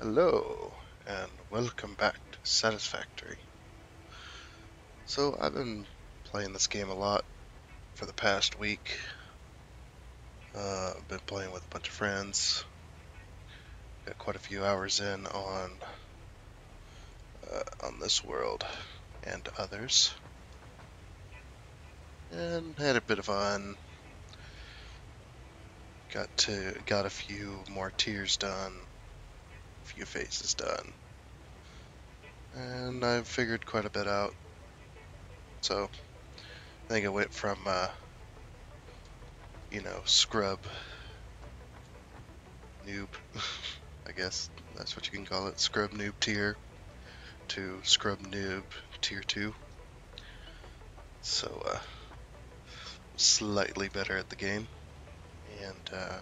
Hello, and welcome back to Satisfactory. So, I've been playing this game a lot for the past week. I've been playing with a bunch of friends. Got quite a few hours in on this world and others, and had a bit of fun. Got a few more tiers done, a few phases done, and I've figured quite a bit out. So, I think I went from scrub noob, I guess that's what you can call it, scrub noob tier to scrub noob tier 2. So slightly better at the game, and I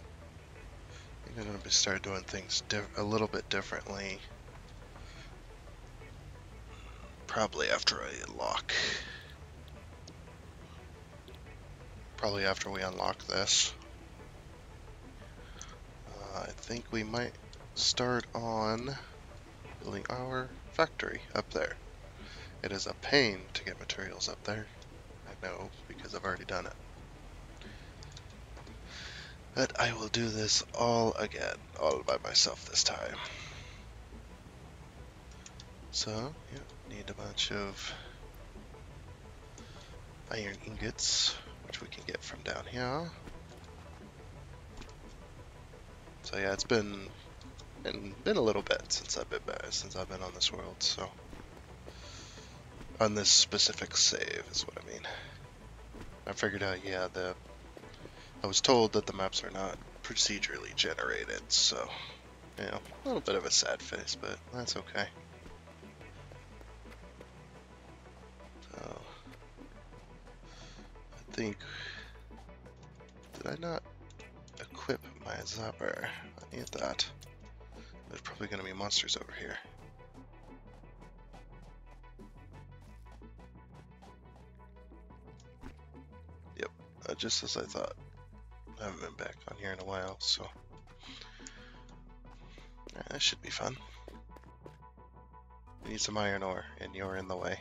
think I'm going to start doing things a little bit differently. Probably after I unlock. Probably after we unlock this. I think we might start on building our factory up there. It is a pain to get materials up there. I know, because I've already done it. But I will do this all again, all by myself this time. So, yeah, need a bunch of iron ingots, which we can get from down here. So yeah, it's been a little bit since I've been on this world. So on this specific save is what I mean. I figured out, yeah, I was told that the maps are not procedurally generated, so a little bit of a sad face, but that's okay. So I think, did I not equip my zapper? I need that. There's probably going to be monsters over here. Yep, just as I thought. I haven't been back on here in a while, so yeah, that should be fun. We need some iron ore, and you're in the way.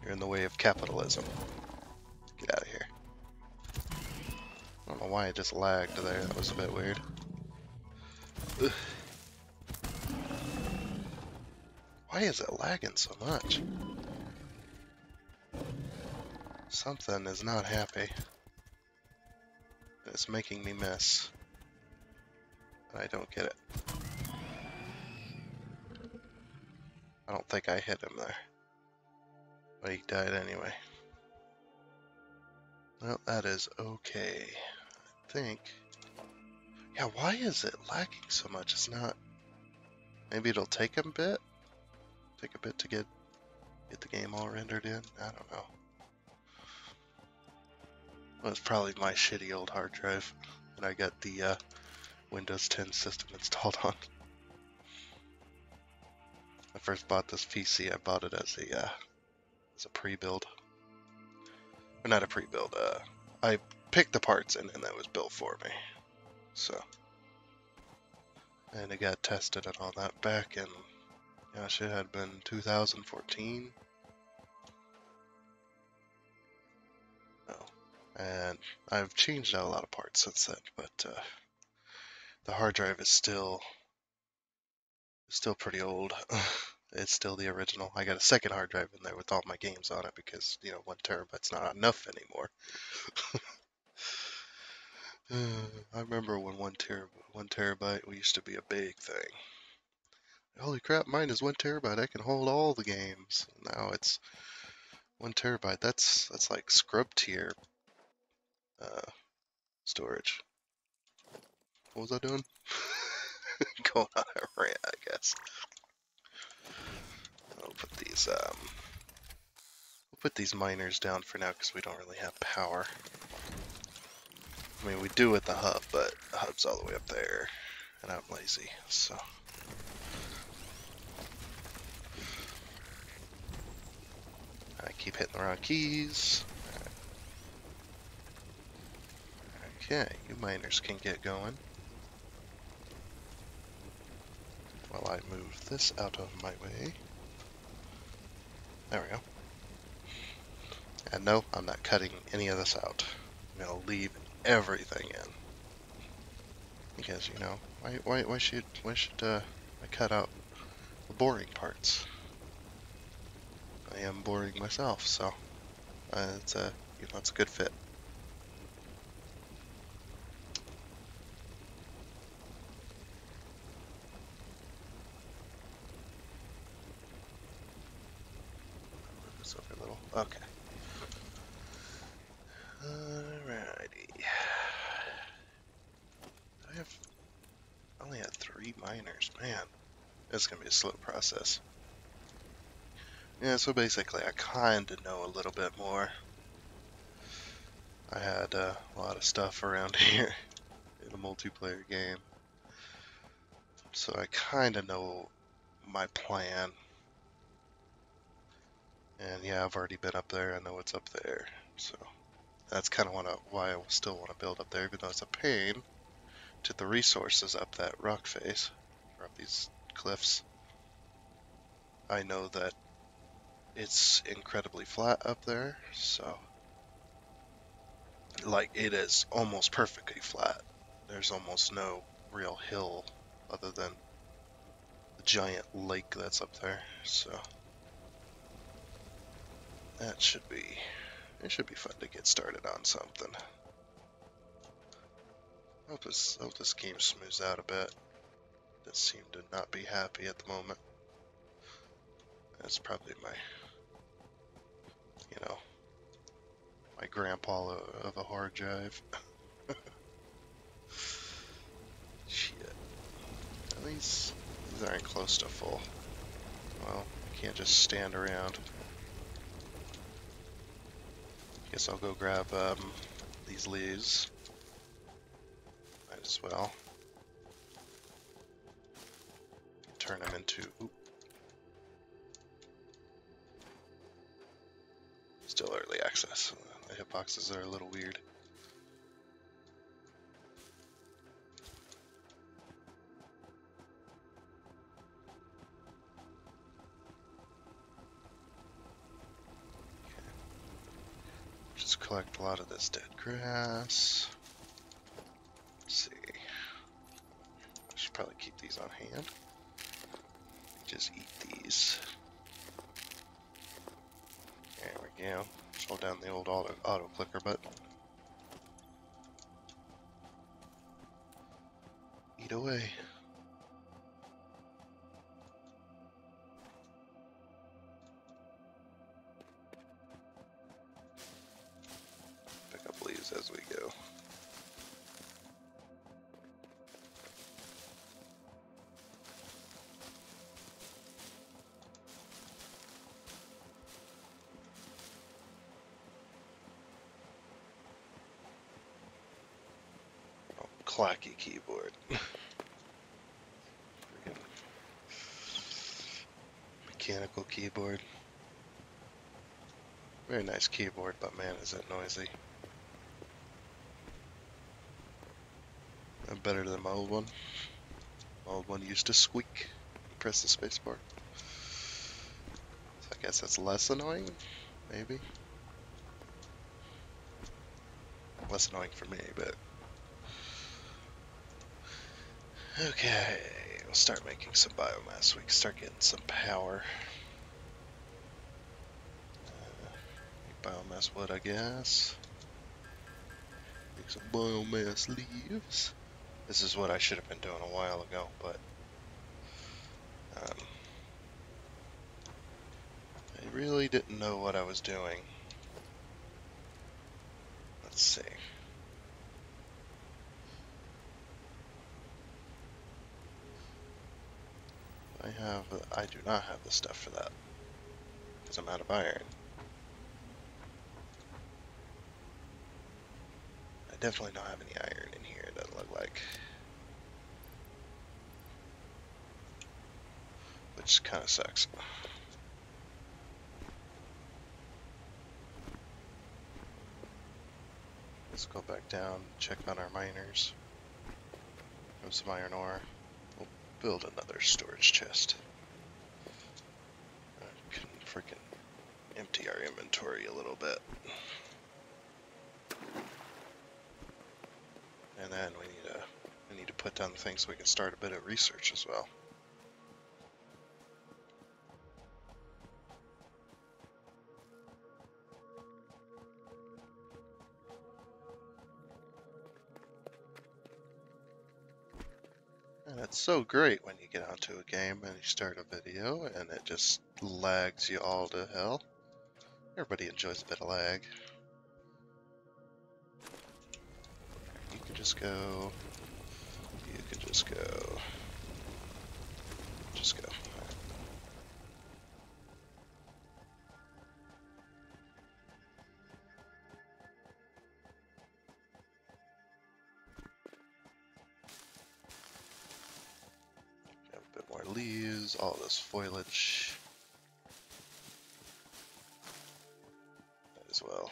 You're in the way of capitalism. Get out of here. I don't know why it just lagged there. That was a bit weird. Ugh. Why is it lagging so much? Something is not happy. It's making me miss. And I don't get it. I don't think I hit him there. But he died anyway. Well, that is okay. I think. Yeah, why is it lagging so much? It's not. Maybe it'll take a bit? Take a bit to get the game all rendered in? I don't know. Well, it's probably my shitty old hard drive that I got the Windows 10 system installed on. I first bought this PC, I bought it as a pre-build. Or not a pre-build, I picked the parts and then that was built for me. So, and it got tested and all that back in, gosh, it had been 2014. Oh, and I've changed out a lot of parts since then, but the hard drive is still pretty old. It's still the original. I got a second hard drive in there with all my games on it because 1 terabyte's not enough anymore. I remember when 1 terabyte used to be a big thing. Holy crap, mine is 1 terabyte. I can hold all the games. Now it's 1 terabyte. That's like scrub tier uh, storage. What was I doing? Going on a rant, I guess. I'll put these miners down for now because we don't really have power. I mean, we do at the hub, but the hub's all the way up there, and I'm lazy, so. I keep hitting the wrong keys. Okay, you miners can get going. I move this out of my way. There we go. And no, I'm not cutting any of this out. I'm gonna leave everything in. Because, you know, why should I cut out the boring parts? I am boring myself, so it's a, you know, it's a good fit. Move this over a little. Okay. Alrighty. I only had 3 miners. Man, it's gonna be a slow process. Yeah, so basically I kinda know a little bit more. I had a lot of stuff around here in a multiplayer game. So I kinda know my plan. And yeah, I've already been up there. I know what's up there. So that's kind of why I still want to build up there, even though it's a pain to the resources up that rock face, or up these cliffs. I know that it's incredibly flat up there, so like it is almost perfectly flat. There's almost no real hill other than the giant lake that's up there, so that should be, it should be fun to get started on something. Hope this game smooths out a bit. That seem to not be happy at the moment. That's probably my, you know, my grandpa of a hard drive. Shit. At least these aren't close to full. Well, I can't just stand around. Guess I'll go grab these leaves. Might as well. Turn them into... Oop. Still early access. The hitboxes are a little weird. Okay. Just collect a lot of this dead grass. Let's see. I should probably keep these on hand. Just eat these. There we go. Just hold down the old auto clicker button. Eat away. Pick up leaves as we go. Oh, clacky keyboard. Freaking mechanical keyboard. Very nice keyboard, but man, is it noisy. Better than my old one. My old one used to squeak. Press the spacebar. So I guess that's less annoying, maybe. Less annoying for me, but okay. We'll start making some biomass. So we can start getting some power. Biomass wood, I guess. Make some biomass leaves. This is what I should have been doing a while ago, but I really didn't know what I was doing. Let's see. I do not have the stuff for that, because I'm out of iron. I definitely don't have any iron in here, it doesn't look like. Which kind of sucks. Let's go back down, check on our miners. Have some iron ore. Oh, build another storage chest. I can freaking empty our inventory a little bit. And then we need to put down the things so we can start a bit of research as well. And it's so great when you get onto a game and you start a video and it just lags you all to hell. Everybody enjoys a bit of lag. You can just go. You can just go. Just go. Alright. Have a bit more leaves, all this foliage as well.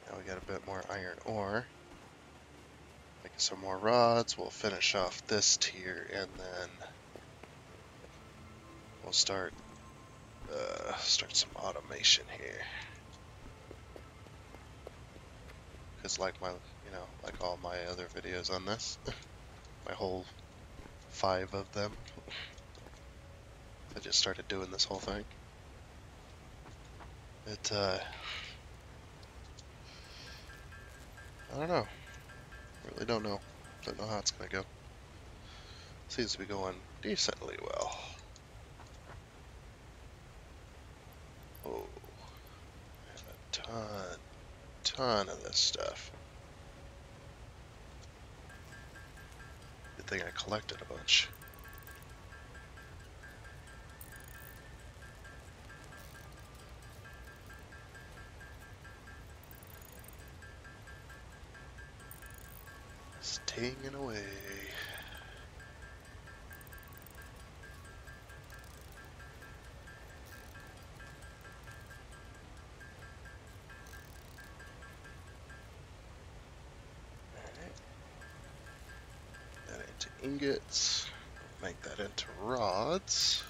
Now we got a bit more iron ore. Making some more rods. We'll finish off this tier and then we'll start some automation here. Because like like all my other videos on this, my whole 5 of them, I just started doing this whole thing. I don't know. Really don't know. Don't know how it's gonna go. Seems to be going decently well. Oh, I have a ton of this stuff. Good thing I collected a bunch. Stinging away. Alright. That into ingots. Make that into rods.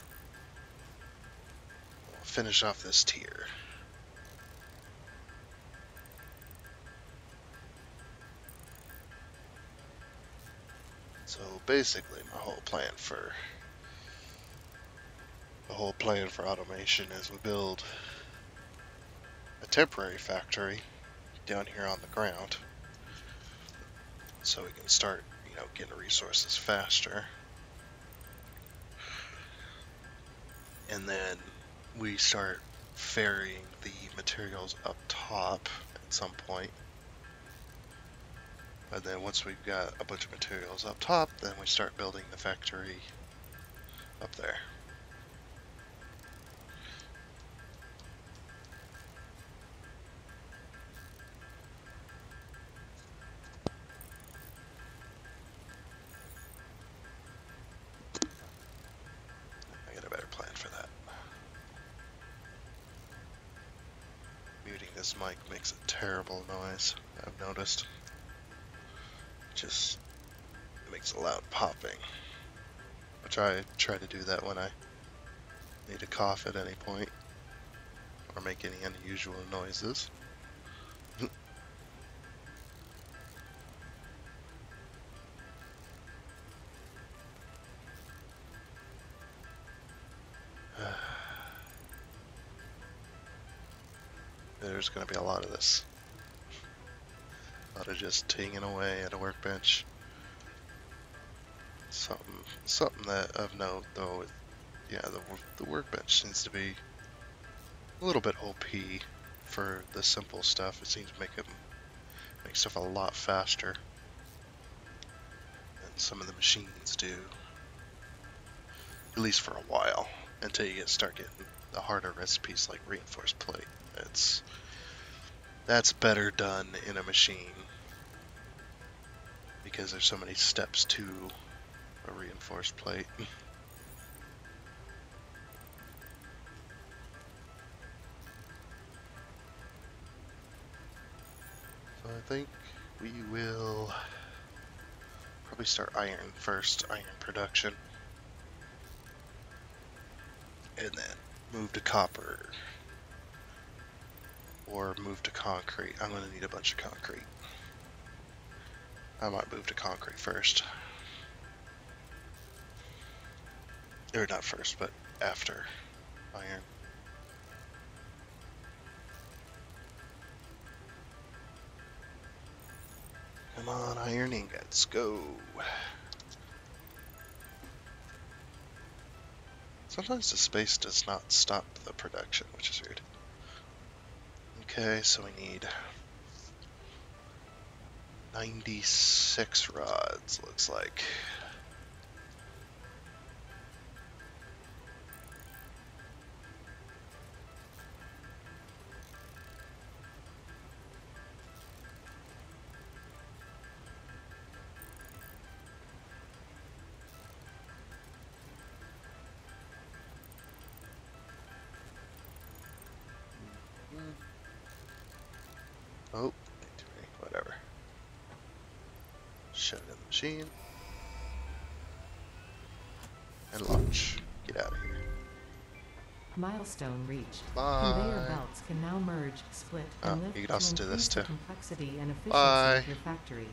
We'll finish off this tier. So basically my whole plan for automation is we build a temporary factory down here on the ground so we can start, getting resources faster. And then we start ferrying the materials up top at some point. And then once we've got a bunch of materials up top, then we start building the factory up there. I got a better plan for that. Muting this mic makes a terrible noise, I've noticed. It makes a loud popping. I try to do that when I need to cough at any point or make any unusual noises. There's going to be a lot of this. A lot of just tinging away at a workbench. Something that of note though, yeah, the workbench seems to be a little bit OP for the simple stuff. It seems to make stuff a lot faster than some of the machines do. At least for a while, until you start getting the harder recipes like reinforced plate. That's better done in a machine because there's so many steps to a reinforced plate. So I think we will probably start iron first, iron production, and then move to copper, or move to concrete. I'm going to need a bunch of concrete. I might move to concrete first. Or not first, but after iron. Come on, iron ingots, go! Sometimes the space does not stop the production, which is weird. Okay, so we need 96 rods, looks like. Oh, whatever. Shut it in the machine. And launch. Get out of here. Milestone reached. Bye. Conveyor belts can now merge, split, and lift you can also to do this increase the too. complexity and efficiency Bye. of your factory.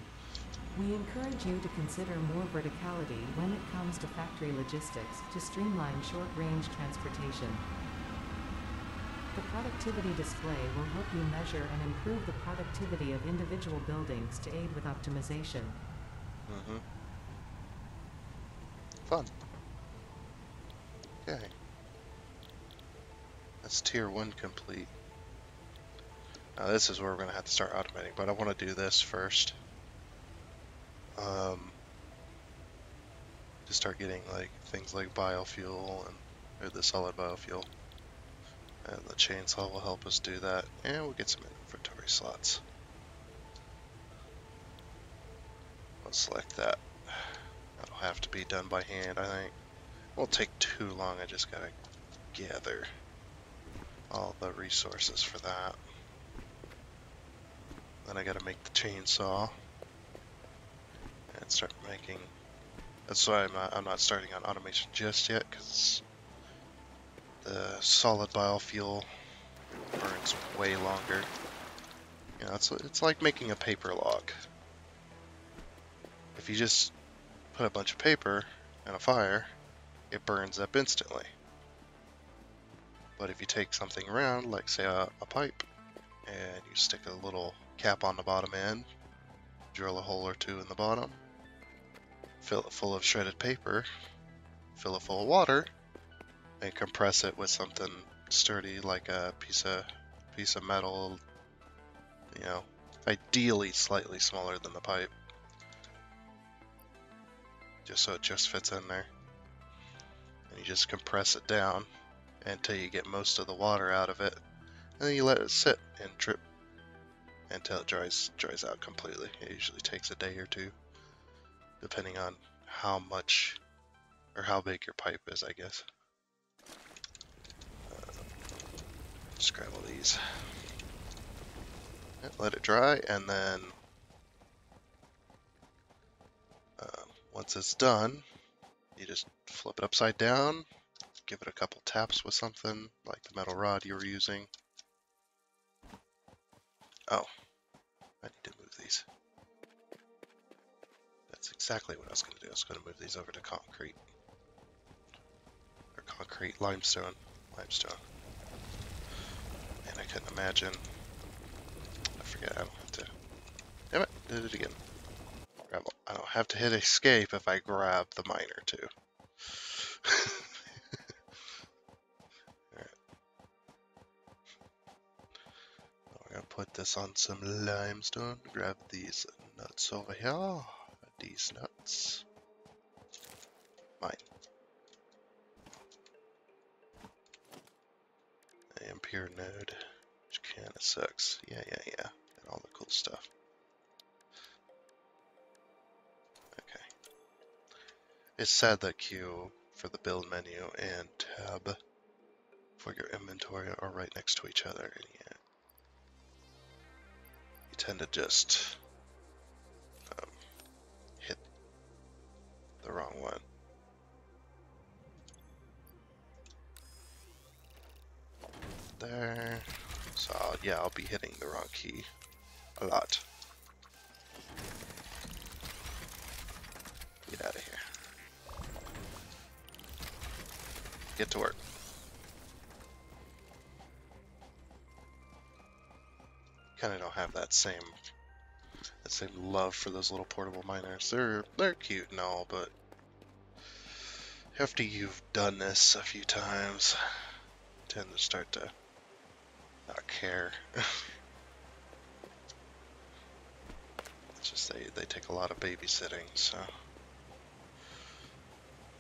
We encourage you to consider more verticality when it comes to factory logistics to streamline short-range transportation. The productivity display will help you measure and improve the productivity of individual buildings to aid with optimization. Fun. Okay. That's tier 1 complete. Now this is where we're going to have to start automating, but I want to do this first. To start getting like things like biofuel or the solid biofuel. And the chainsaw will help us do that. And we'll get some inventory slots. I'll select that. That'll have to be done by hand, I think. Won't take too long, I just gotta gather all the resources for that. Then I gotta make the chainsaw and start making. That's why I'm not starting on automation just yet, because the solid biofuel burns way longer. You know, it's like making a paper log. If you just put a bunch of paper in a fire, it burns up instantly. But if you take something round, like say a pipe, and you stick a little cap on the bottom end, drill a hole or two in the bottom, fill it full of shredded paper, fill it full of water, and compress it with something sturdy like a piece of metal, you know, ideally slightly smaller than the pipe, just so it just fits in there. And you just compress it down until you get most of the water out of it, and then you let it sit and drip until it dries out completely. It usually takes a day or two, depending on how much or how big your pipe is, I guess. Just grab all these. Let it dry, and then once it's done, you just flip it upside down, give it a couple taps with something like the metal rod you were using. Oh, I need to move these. That's exactly what I was going to do. I was going to move these over to concrete. Or concrete, limestone. And I couldn't imagine. I forget, I don't have to. Damn it, did it again. I don't have to hit escape if I grab the miner too. Alright. We're gonna put this on some limestone. Grab these nuts over here. These nuts. Mine. Ampere node. Piano sucks. Yeah. And all the cool stuff. Okay. It's sad that Q for the build menu and tab for your inventory are right next to each other, and yeah, you tend to just hit the wrong one. There. So yeah, I'll be hitting the wrong key a lot. Get out of here. Get to work. Kind of don't have that same love for those little portable miners. They're cute and all, but after you've done this a few times, you tend to start to not care. It's just they take a lot of babysitting, so.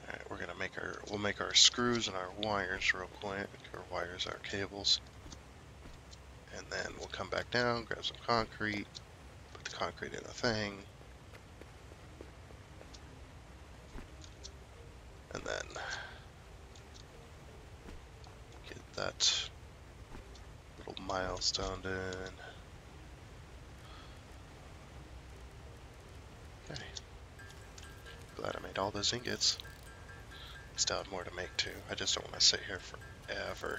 Alright, we'll make our screws and our wires real quick. Our wires, our cables. And then we'll come back down, grab some concrete, put the concrete in the thing. And then get that little milestone in. Okay. Glad I made all those ingots. Still have more to make too. I just don't want to sit here forever.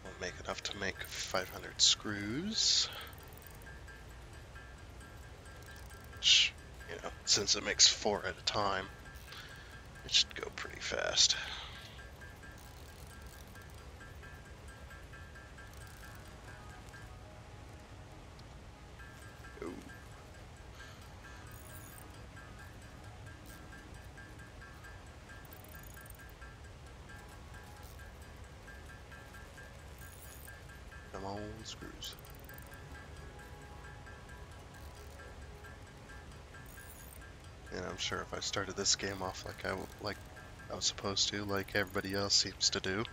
We'll make enough to make 500 screws. Which, you know, since it makes 4 at a time, it should go pretty fast. Ooh. Come on, screws. And I'm sure if I started this game off like I was supposed to, like everybody else seems to do,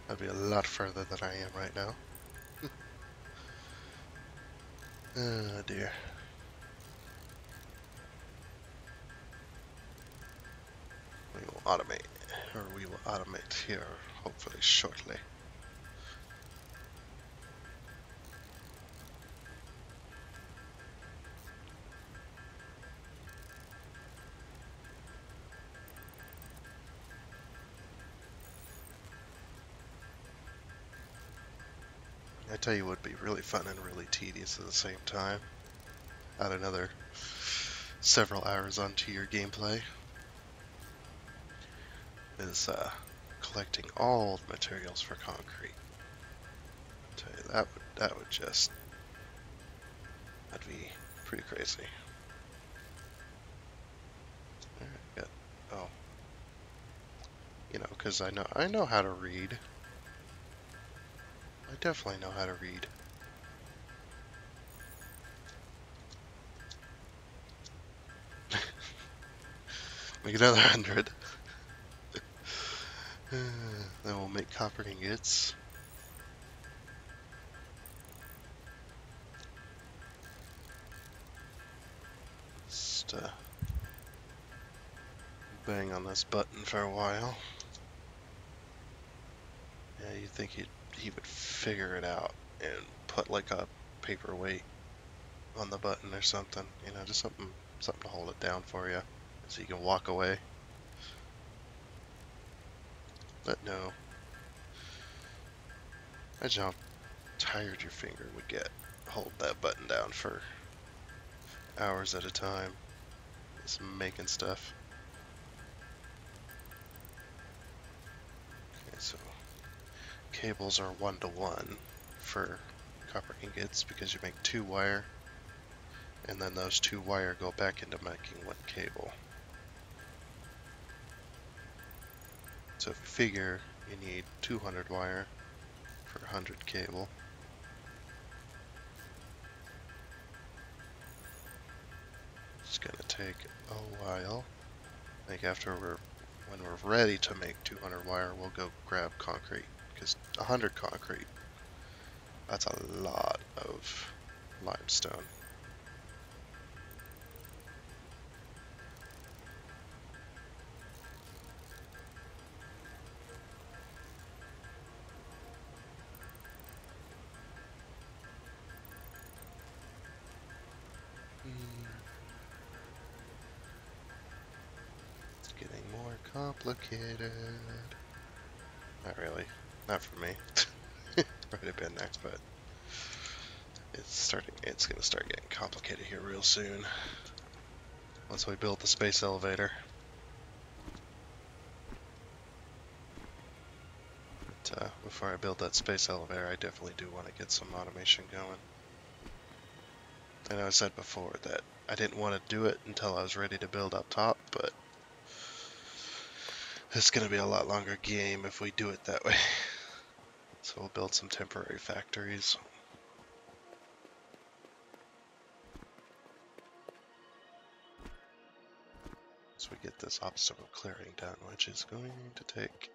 I'd be a lot further than I am right now. Oh dear. We will automate here hopefully shortly. I tell you what would be really fun and really tedious at the same time. Add another several hours onto your gameplay. Is collecting all the materials for concrete. I tell you, that would just, that'd be pretty crazy. Alright, oh, you know, because I know how to read. I definitely know how to read. Make another 100. Then we'll make copper ingots. Just bang on this button for a while. Yeah, you'd think he would figure it out and put like a paperweight on the button or something. You know, just something to hold it down for you, so you can walk away. But no. Imagine how tired your finger would get. Hold that button down for hours at a time. Just making stuff. Okay, so cables are 1-to-1 for copper ingots because you make 2 wire, and then those 2 wire go back into making 1 cable. So if you figure you need 200 wire for 100 cable. It's gonna take a while. I think when we're ready to make 200 wire, we'll go grab concrete, because 100 concrete That's a lot of limestone. It's getting more complicated. Not really. Not for me. Already been there, but it's gonna start getting complicated here real soon. Once we build the space elevator. But, before I build that space elevator, I definitely do want to get some automation going. I know I said before that I didn't want to do it until I was ready to build up top, but it's going to be a lot longer game if we do it that way. So we'll build some temporary factories. So we get this obstacle clearing done, which is going to take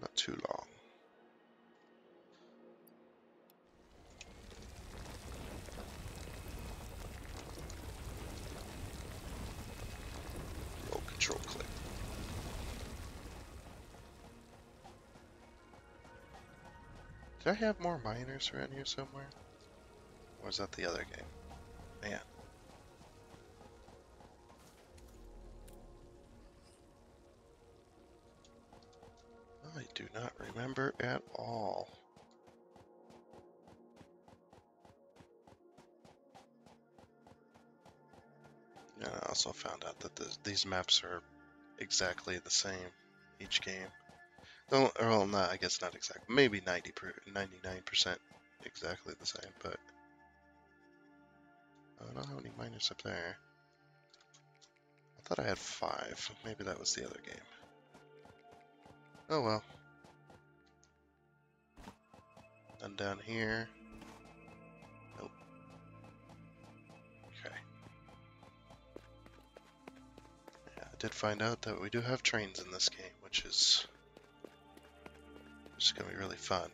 not too long. Roll control click. Did I have more miners around here somewhere? Or was that the other game? Man. I do not remember at all. And I also found out that these maps are exactly the same each game. Well, not, I guess not exactly. Maybe 99% exactly the same, but I don't have any miners up there. I thought I had 5. Maybe that was the other game. Oh well. And down here. Nope. Okay. Yeah, I did find out that we do have trains in this game, which is gonna be really fun.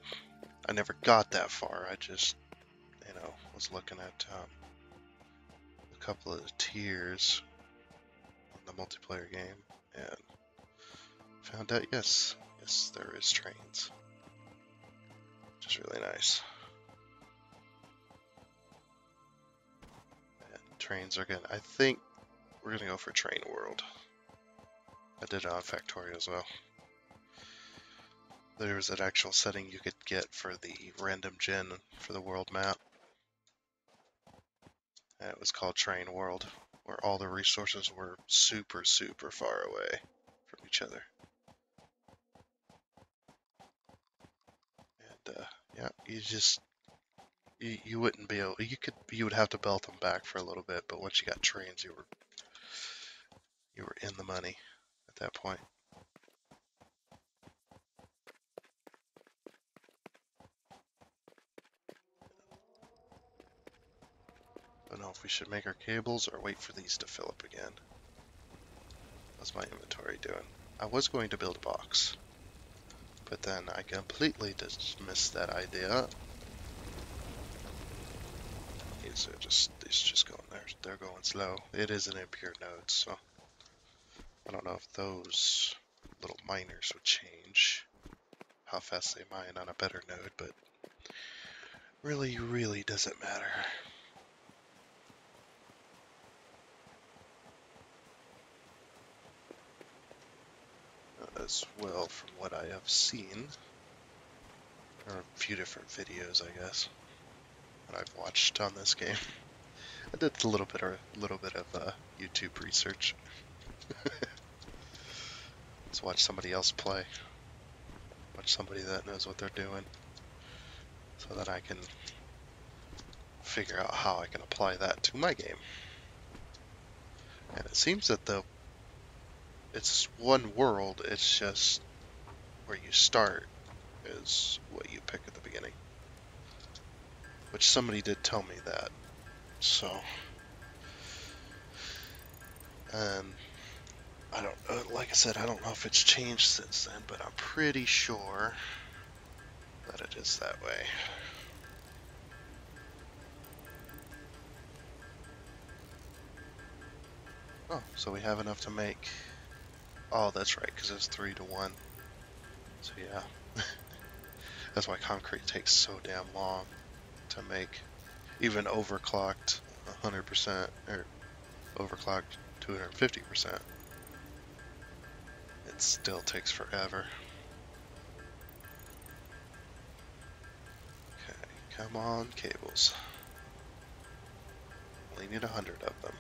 I never got that far. I just, was looking at a couple of tiers on the multiplayer game and found out yes, there is trains, which is really nice. And trains are good. I think we're gonna go for Train World. I did it on Factorio as well. There was an actual setting you could get for the random gen for the world map. And it was called Train World, where all the resources were super, super far away from each other. And yeah, you wouldn't be able. You would have to belt them back for a little bit, but once you got trains, you were in the money at that point. I don't know if we should make our cables or wait for these to fill up again. What's my inventory doing? I was going to build a box, but then I completely dismissed that idea. These just going there. They're going slow. It is an impure node, so I don't know if those little miners would change how fast they mine on a better node, but really doesn't matter. As well, from what I have seen, there are a few different videos, I guess, that I've watched on this game. I did a little bit of YouTube research. Let's watch somebody else play. Watch somebody that knows what they're doing, so that I can figure out how I can apply that to my game. And it seems that it's one world, it's just where you start is what you pick at the beginning. Which somebody did tell me that. So, and I don't, like I said, I don't know if it's changed since then, but I'm pretty sure that it is that way. Oh, so we have enough to make. Oh, that's right, because it's 3 to 1. So yeah, that's why concrete takes so damn long to make. Even overclocked 100% or overclocked 250%, it still takes forever. Okay, come on, cables. Only need 100 of them.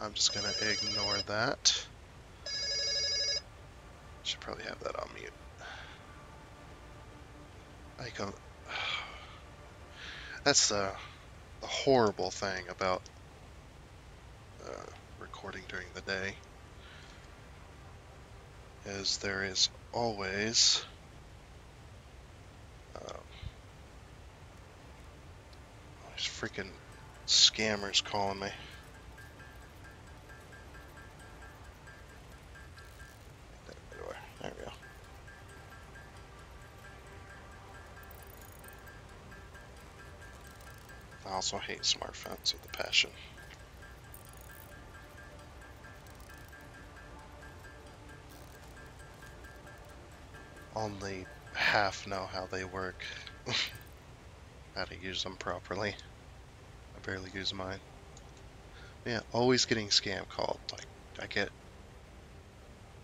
I'm just gonna ignore that. Should probably have that on mute. I can. That's the horrible thing about recording during the day, is there is always these freaking scammers calling me. There we go. I also hate smartphones with a passion. Only half know how they work, how to use them properly. I barely use mine. Yeah, always getting scam called. Like, I get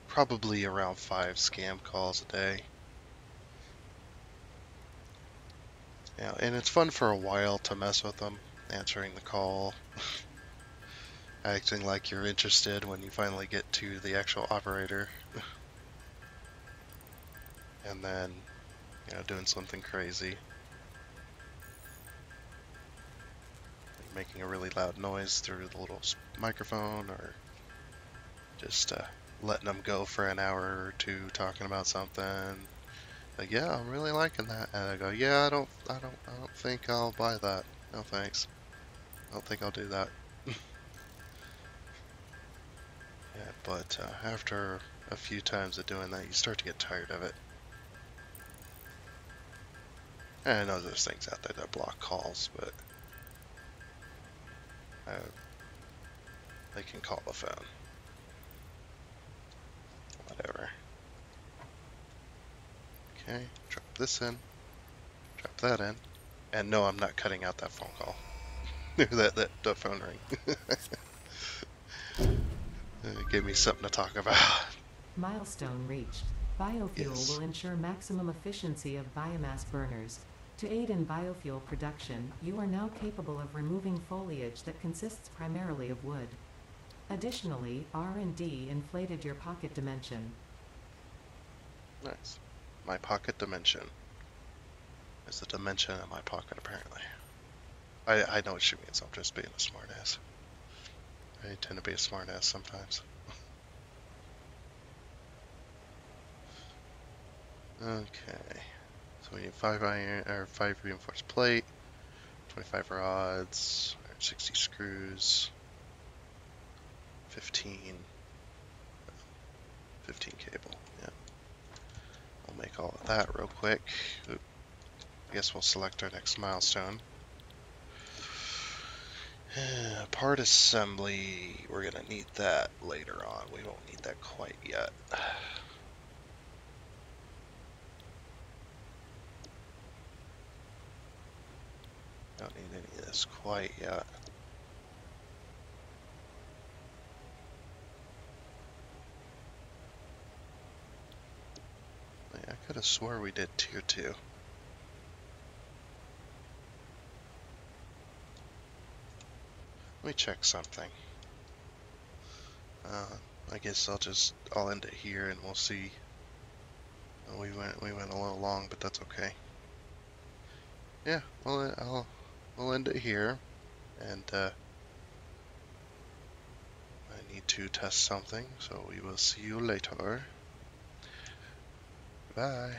probably around 5 scam calls a day. Yeah, and it's fun for a while to mess with them, answering the call, acting like you're interested when you finally get to the actual operator, and then, doing something crazy, like making a really loud noise through the little microphone, or just letting them go for an hour or two talking about something. Like, yeah, I'm really liking that, and I go, yeah, I don't think I'll buy that. No thanks. I don't think I'll do that. Yeah, but after a few times of doing that, you start to get tired of it. And I know there's things out there that block calls, but they can call the phone. Whatever. Okay, drop this in, drop that in, and no, I'm not cutting out that phone call. that phone ring. Give me something to talk about. Milestone reached. Biofuel Yes. will ensure maximum efficiency of biomass burners. To aid in biofuel production, you are now capable of removing foliage that consists primarily of wood. Additionally, R&D inflated your pocket dimension. Nice. My pocket dimension. There's a dimension in my pocket, apparently. I know what she means. I'm just being a smartass. I tend to be a smartass sometimes. Okay. So we need 5 iron or 5 reinforced plate, 25 rods, 60 screws, 15 cable. Yeah. I'll make all of that real quick. Oop. I guess we'll select our next milestone. Part assembly, we're gonna need that later on. We won't need that quite yet. Don't need any of this quite yet. I could have swore we did tier 2. Let me check something. I guess I'll end it here and we'll see. We went a little long, but that's okay. Yeah, well, we'll end it here, and I need to test something, so we will see you later. Bye.